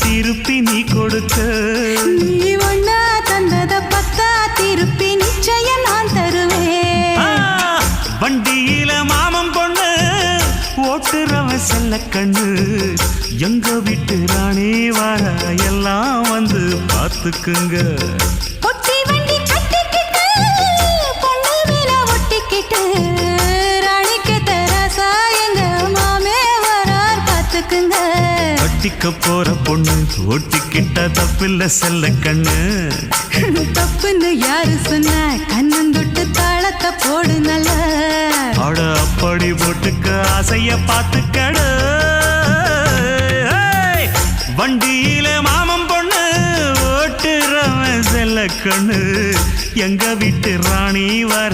திருப்பி நீ கொடுக்க நீ ஒண்ணா தந்தத பத்தா திருப்பி நிச்சயம் நான் தருவேன் வண்டியில மாமன் பொண்ணு ஓட்டுறவன் செல்ல கண்ணு எங்க வீட்டு ராணி வர எல்லாம் வந்து பார்த்துக்குங்க ஒட்டி வண்டி கட்டிக்கிட்டு பொண்ணு மேல ஒட்டிக்கிட்டு ராணிக்கு தராசா எங்க மாமே வரார் பார்த்துக்குங்க ஒட்டிக்க போற பொண்ணு ஒட்டிக்கிட்ட தப்பில்ல செல்ல கண்ணு தப்புன்னு யாரு சொன்ன கண்ணந்தொட்டு தாளத்தை போடு நல்ல அட அப்படி போட்டுக்க ஆசைய பார்த்துக்கடு வண்டியில மாமன் பொண்ணு ஓட்டுறவன் செல்ல கண்ணு எங்க வீட்டு ராணி வர